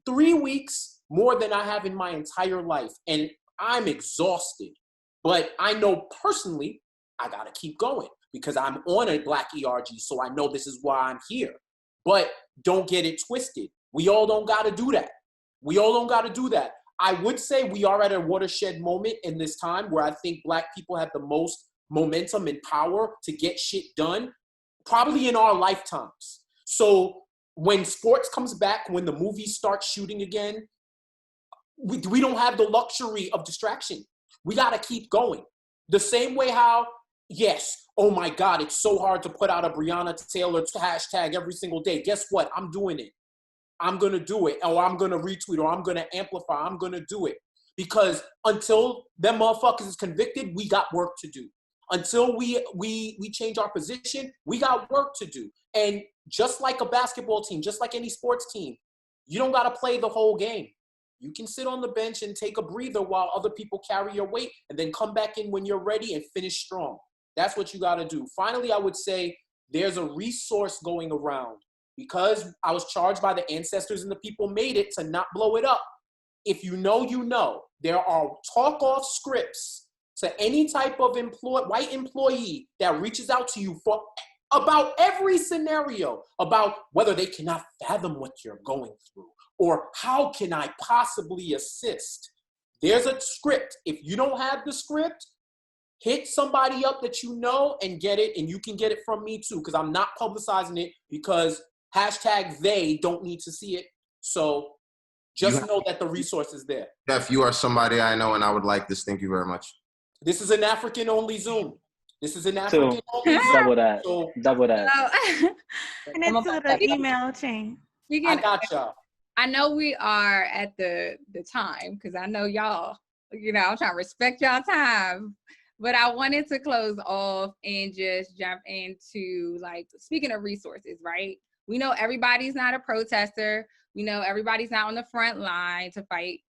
3 weeks, more than I have in my entire life. And I'm exhausted. But I know personally, I got to keep going because I'm on a Black ERG, so I know this is why I'm here. But don't get it twisted. We all don't got to do that. We all don't got to do that. I would say we are at a watershed moment in this time where I think Black people have the most momentum and power to get shit done, probably in our lifetimes. So when sports comes back, when the movies start shooting again, we don't have the luxury of distraction. We got to keep going. The same way how, yes, oh my God, it's so hard to put out a Breonna Taylor hashtag every single day. Guess what? I'm doing it. I'm going to do it, or I'm going to retweet, or I'm going to amplify. I'm going to do it. Because until them motherfuckers is convicted, we got work to do. Until we change our position, we got work to do. And just like a basketball team, just like any sports team, you don't got to play the whole game. You can sit on the bench and take a breather while other people carry your weight and then come back in when you're ready and finish strong. That's what you got to do. Finally, I would say there's a resource going around because I was charged by the ancestors and the people made it to not blow it up. If you know, you know. There are talk-off scripts to any type of white employee that reaches out to you for about every scenario, about whether they cannot fathom what you're going through or how can I possibly assist. There's a script. If you don't have the script, hit somebody up that you know and get it, and you can get it from me too, because I'm not publicizing it because hashtag they don't need to see it. So just know that the resource is there. Jeff, you are somebody I know, and I would like this. Thank you very much. This is an African-only Zoom. This is an African-only Zoom. Double that. So, double that. And into the email chain. I got y'all. I know we are at the time because I know y'all, I'm trying to respect y'all time. But I wanted to close off and just jump into, like, speaking of resources, right? We know everybody's not a protester. We know everybody's not on the front line to fight,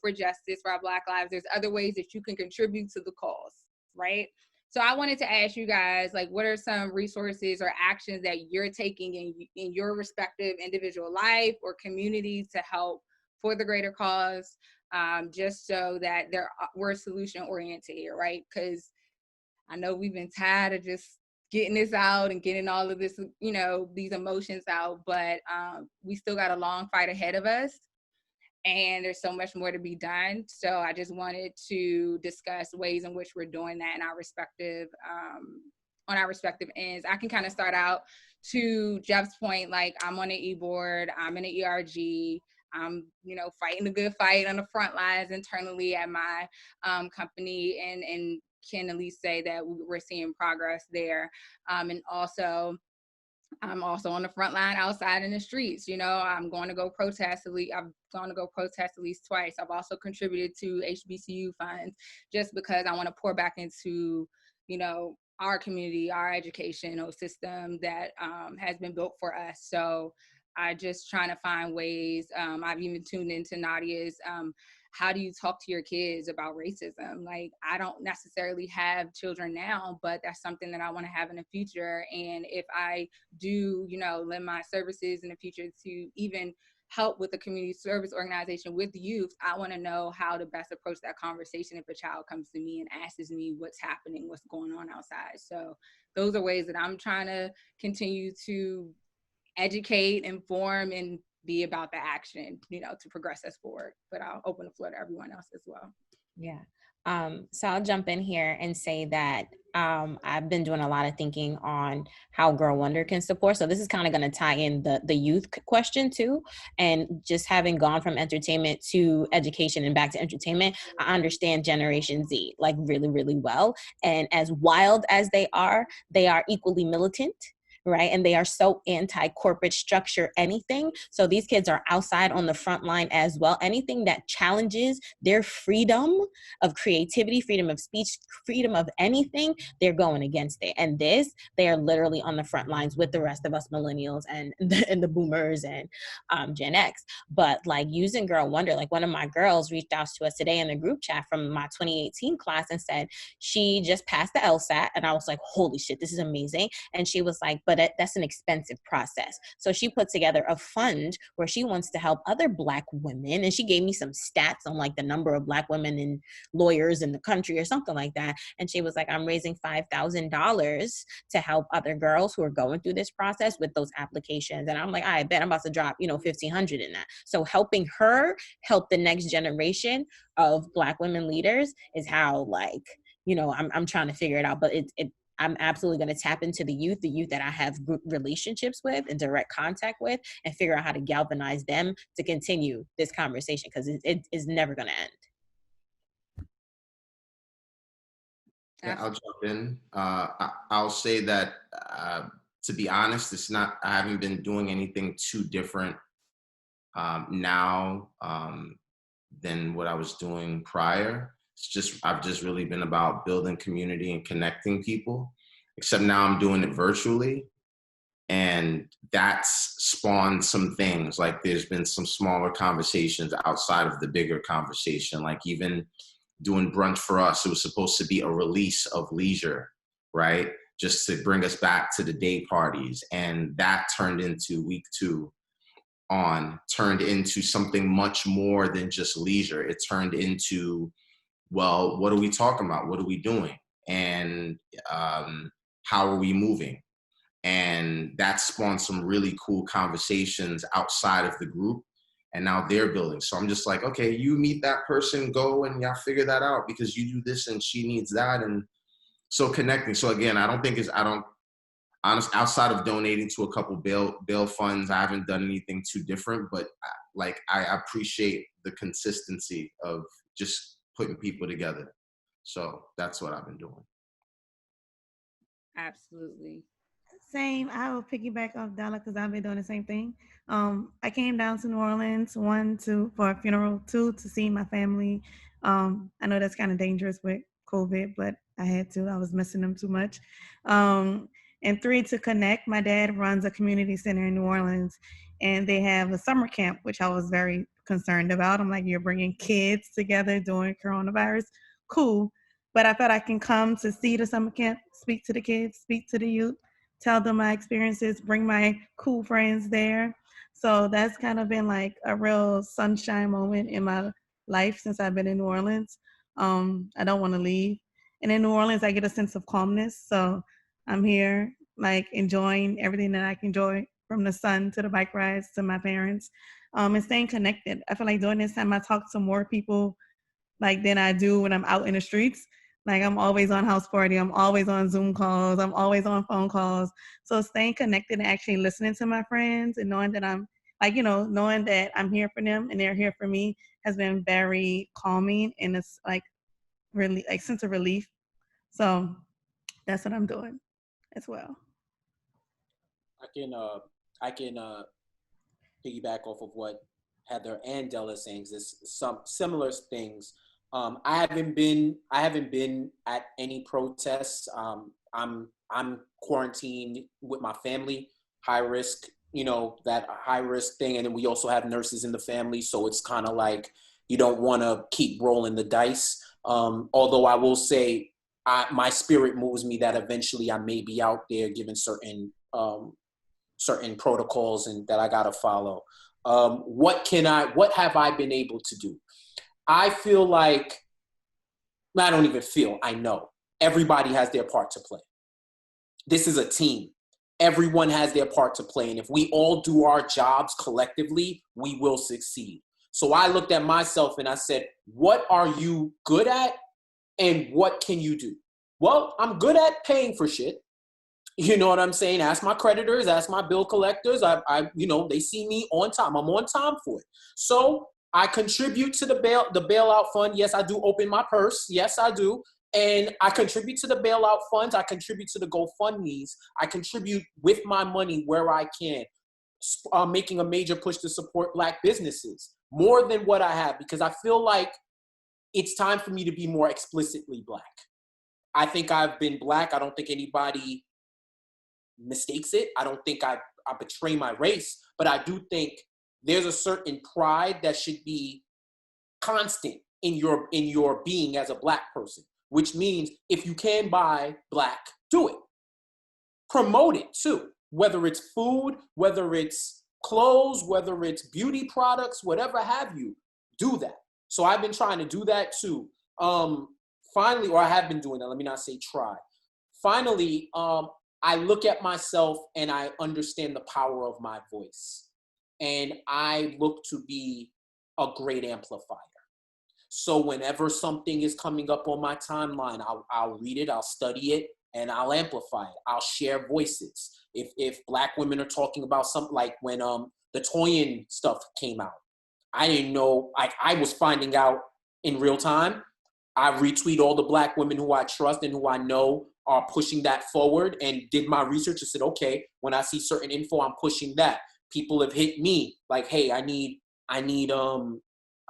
for justice, for our Black lives. There's other ways that you can contribute to the cause, right? So I wanted to ask you guys, like, what are some resources or actions that you're taking in your respective individual life or community to help for the greater cause, just so that we're solution oriented here, right? Because I know we've been tired of just getting this out and getting all of this, these emotions out, but we still got a long fight ahead of us. And there's so much more to be done. So I just wanted to discuss ways in which we're doing that in our respective, on our respective ends. I can kind of start out to Jeff's point, like, I'm on an e-board, I'm in an ERG, I'm, fighting the good fight on the front lines internally at my company, and can at least say that we're seeing progress there. And also, I'm also on the front line outside in the streets. I'm going to go protest at least twice. I've also contributed to HBCU funds just because I want to pour back into, our community, our educational system that has been built for us. So I just trying to find ways. I've even tuned into Nadia's, how do you talk to your kids about racism? Like, I don't necessarily have children now, but that's something that I want to have in the future. And if I do, lend my services in the future to even help with the community service organization with youth, I want to know how to best approach that conversation if a child comes to me and asks me what's happening, what's going on outside. So those are ways that I'm trying to continue to educate, inform, and be about the action, to progress us forward. But I'll open the floor to everyone else as well. Yeah. So I'll jump in here and say that I've been doing a lot of thinking on how Girl Wonder can support. So this is kind of going to tie in the youth question too. And just having gone from entertainment to education and back to entertainment, I understand Generation Z like really, really well. And as wild as they are equally militant. right? And they are so anti-corporate structure, anything. So these kids are outside on the front line as well. Anything that challenges their freedom of creativity, freedom of speech, freedom of anything, they're going against it. And this, they are literally on the front lines with the rest of us millennials and the boomers and Gen X. But like using Girl Wonder, like one of my girls reached out to us today in the group chat from my 2018 class and said she just passed the LSAT. And I was like, holy shit, this is amazing. And she was like, but that's an expensive process. So she put together a fund where she wants to help other Black women. And she gave me some stats on like the number of Black women and lawyers in the country or something like that. And she was like, I'm raising $5,000 to help other girls who are going through this process with those applications. And I'm like, I bet I'm about to drop, $1,500 in that. So helping her help the next generation of Black women leaders is how I'm trying to figure it out. But I'm absolutely going to tap into the youth that I have group relationships with and direct contact with, and figure out how to galvanize them to continue this conversation, because it is never going to end. Yeah, I'll jump in. I'll say that, to be honest, I haven't been doing anything too different now than what I was doing prior. I've just really been about building community and connecting people, except now I'm doing it virtually. And that's spawned some things. Like there's been some smaller conversations outside of the bigger conversation. Like even doing brunch for us, it was supposed to be a release of leisure, right? Just to bring us back to the day parties. And that turned into week 2 turned into something much more than just leisure. It turned into, well, what are we talking about? What are we doing? And how are we moving? And that spawned some really cool conversations outside of the group. And now they're building. So I'm just like, okay, you meet that person, go and y'all figure that out because you do this and she needs that. And so connecting. So again, outside of donating to a couple bail funds, I haven't done anything too different, but I appreciate the consistency of just putting people together. So that's what I've been doing. Absolutely. Same. I will piggyback off Dalla because I've been doing the same thing. I came down to New Orleans, 1, 2 for a funeral, 2 to see my family. I know that's kind of dangerous with COVID, but I had to. I was missing them too much. And 3 to connect. My dad runs a community center in New Orleans, and they have a summer camp, which I was very concerned about. I'm like, you're bringing kids together during coronavirus. Cool. But I thought I can come to see the summer camp, speak to the kids, speak to the youth, tell them my experiences, bring my cool friends there. So that's kind of been like a real sunshine moment in my life since I've been in New Orleans. I don't want to leave. And in New Orleans, I get a sense of calmness. So I'm here, like enjoying everything that I can enjoy, from the sun to the bike rides to my parents, and staying connected. I feel like during this time, I talk to more people than I do when I'm out in the streets. Like I'm always on house party. I'm always on Zoom calls. I'm always on phone calls. So staying connected and actually listening to my friends and knowing that I'm knowing that I'm here for them and they're here for me has been very calming, and it's like really like sense of relief. So that's what I'm doing as well. I can piggyback off of what Heather and Della saying. There's some similar things. I haven't been at any protests. I'm quarantined with my family, high risk, that high risk thing. And then we also have nurses in the family. So it's kind of like, you don't want to keep rolling the dice. Although I will say my spirit moves me that eventually I may be out there given certain protocols and that I got to follow. What have I been able to do? I feel like, I don't even feel, I know everybody has their part to play. This is a team. Everyone has their part to play. And if we all do our jobs collectively, we will succeed. So I looked at myself and I said, what are you good at? And what can you do? Well, I'm good at paying for shit. You know what I'm saying? Ask my creditors, ask my bill collectors. They see me on time. I'm on time for it. So I contribute to the bailout fund. Yes, I do open my purse. Yes, I do. And I contribute to the bailout funds. I contribute to the GoFundMes. I contribute with my money where I can, making a major push to support Black businesses more than what I have, because I feel like it's time for me to be more explicitly Black. I think I've been Black. I don't think anybody mistakes it. I don't think I betray my race, but I do think there's a certain pride that should be constant in your being as a Black person, which means if you can buy Black, do it. Promote it too, whether it's food, whether it's clothes, whether it's beauty products, whatever have you, do that. So I've been trying to do that too. Finally, or I have been doing that, let me not say try. Finally, I look at myself and I understand the power of my voice. And I look to be a great amplifier. So whenever something is coming up on my timeline, I'll read it, I'll study it, and I'll amplify it. I'll share voices. If Black women are talking about something, like when the Toyin stuff came out, I didn't know, I was finding out in real time. I retweet all the Black women who I trust and who I know are pushing that forward, and did my research and said, okay, when I see certain info, I'm pushing that. People have hit me like, hey, I'm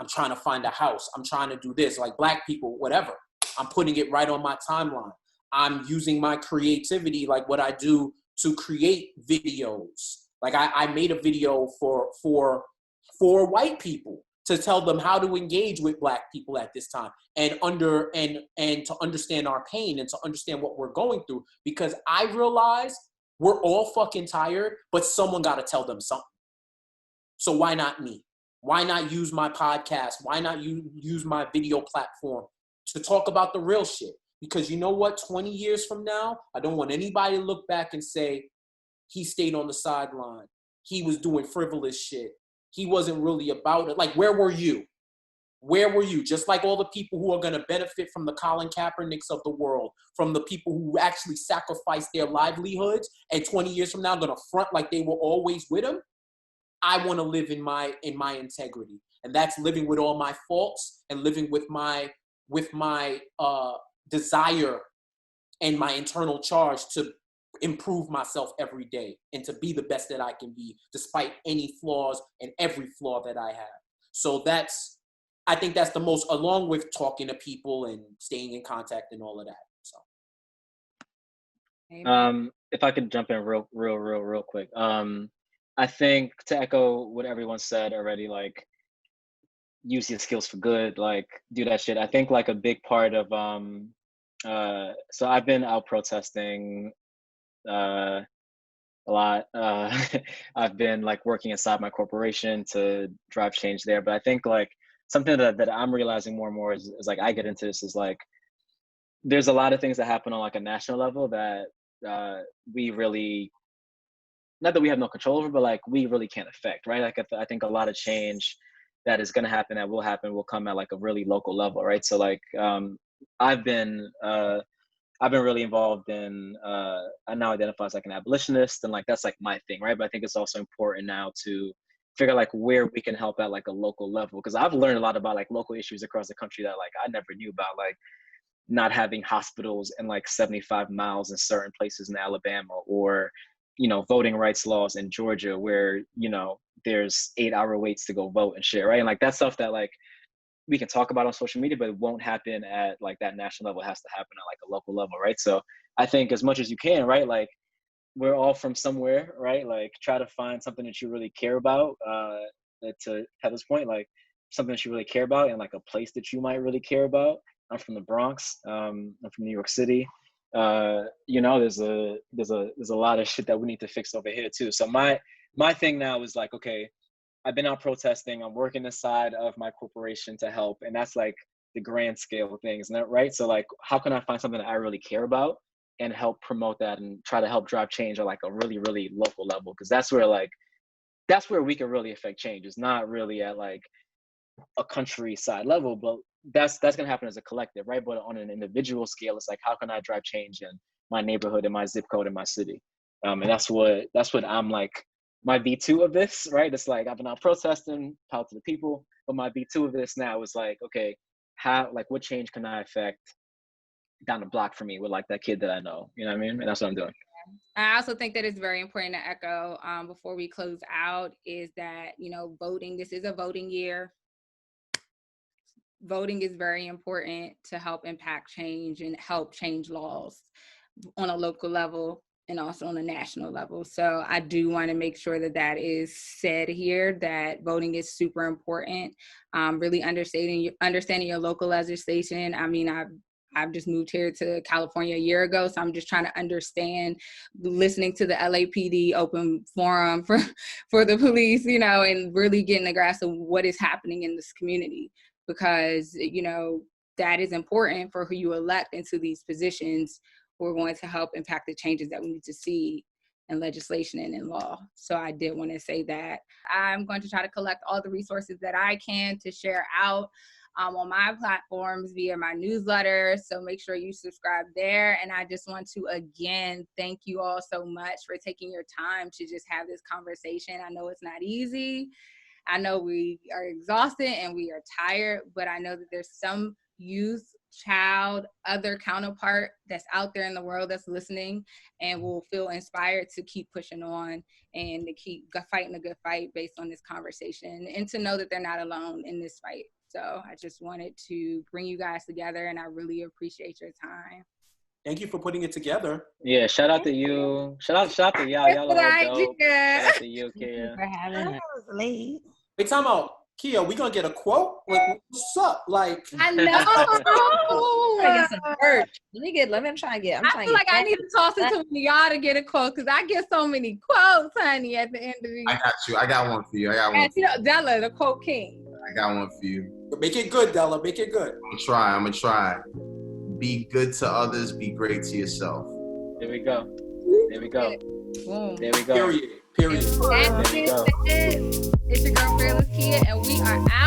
trying to find a house. I'm trying to do this, like Black people, whatever. I'm putting it right on my timeline. I'm using my creativity, like what I do, to create videos. Like I made a video for white people to tell them how to engage with Black people at this time, and to understand our pain and to understand what we're going through, because I realize we're all fucking tired, but someone got to tell them something. So why not me? Why not use my podcast? Why not use my video platform to talk about the real shit? Because you know what? 20 years from now, I don't want anybody to look back and say, he stayed on the sideline. He was doing frivolous shit. He wasn't really about it. Like, where were you? Where were you? Just like all the people who are going to benefit from the Colin Kaepernicks of the world, from the people who actually sacrificed their livelihoods, and 20 years from now going to front like they were always with him. I want to live in my integrity, and that's living with all my faults and living with my desire and my internal charge to improve myself every day and to be the best that I can be, despite any flaws and every flaw that I have. So I think that's the most, along with talking to people and staying in contact and all of that. So, if I could jump in real quick. I think, to echo what everyone said already, like, use your skills for good, like, do that shit. I think like a big part of so I've been out protesting a lot. I've been like working inside my corporation to drive change there. But I think like something that I'm realizing more and more is like, I get into this, is like, there's a lot of things that happen on like a national level that we really, not that we have no control over, but like we really can't affect, right? Like I think a lot of change that is going to happen, that will happen, will come at like a really local level, right? So like I've been really involved in, I now identify as like an abolitionist, and like that's like my thing, right? But I think it's also important now to figure like where we can help at like a local level, because I've learned a lot about like local issues across the country that like I never knew about, like not having hospitals in like 75 miles in certain places in Alabama, or you know, voting rights laws in Georgia where, you know, there's 8-hour waits to go vote and shit, right? And like that's stuff that like we can talk about on social media, but it won't happen at like that national level. It has to happen at like a local level, right? So I think as much as you can, right, like we're all from somewhere, right? Like try to find something that you really care about, to Heather's point, like something that you really care about and like a place that you might really care about. I'm from the Bronx. I'm from New York City. You know, there's a lot of shit that we need to fix over here too. So my thing now is like, okay, I've been out protesting. I'm working inside of my corporation to help, and that's like the grand scale of things, right? So like, how can I find something that I really care about and help promote that and try to help drive change at like a really, really local level? Because that's where we can really affect change. It's not really at like a countryside level, but that's gonna happen as a collective, right? But on an individual scale, it's like, how can I drive change in my neighborhood, in my zip code, in my city? And that's what I'm like, my V2 of this, right? It's like, I've been out protesting, power to the people, but my V2 of this now is like, okay, how, like, what change can I affect down the block for me with like that kid that I know. You know what I mean? And that's what I'm doing. I also think that it's very important to echo before we close out is that, voting, this is a voting year. Voting is very important to help impact change and help change laws on a local level and also on a national level. So I do want to make sure that that is said here, that voting is super important. Really understanding your local legislation. I mean, I've just moved here to California a year ago, so I'm just trying to understand, listening to the LAPD open forum for the police, and really getting a grasp of what is happening in this community, because, that is important for who you elect into these positions who are going to help impact the changes that we need to see in legislation and in law. So I did want to say that. I'm going to try to collect all the resources that I can to share out on my platforms via my newsletter. So make sure you subscribe there. And I just want to, again, thank you all so much for taking your time to just have this conversation. I know it's not easy. I know we are exhausted and we are tired, but I know that there's some youth, child, other counterpart that's out there in the world that's listening and will feel inspired to keep pushing on and to keep fighting a good fight based on this conversation, and to know that they're not alone in this fight. So I just wanted to bring you guys together, and I really appreciate your time. Thank you for putting it together. Yeah, shout out to you. Shout out to y'all. Y'all are dope. Shout out to you, Kia. For having us. was late. Wait, time out. Kia, we gonna get a quote? Like, what's up? Like, I know. I get some merch. I'm trying to get. I feel like I need to toss it to one of y'all to get a quote, because I get so many quotes, honey, at the end of the I got you. I got one for you. Della, the quote king. I got one for you. make it good, Della. Make it good. I'm gonna try. Be good to others. Be great to yourself. There we go. There we go. Boom. There we go. Period. That's it. It's your girl, FearlessKea, and we are out.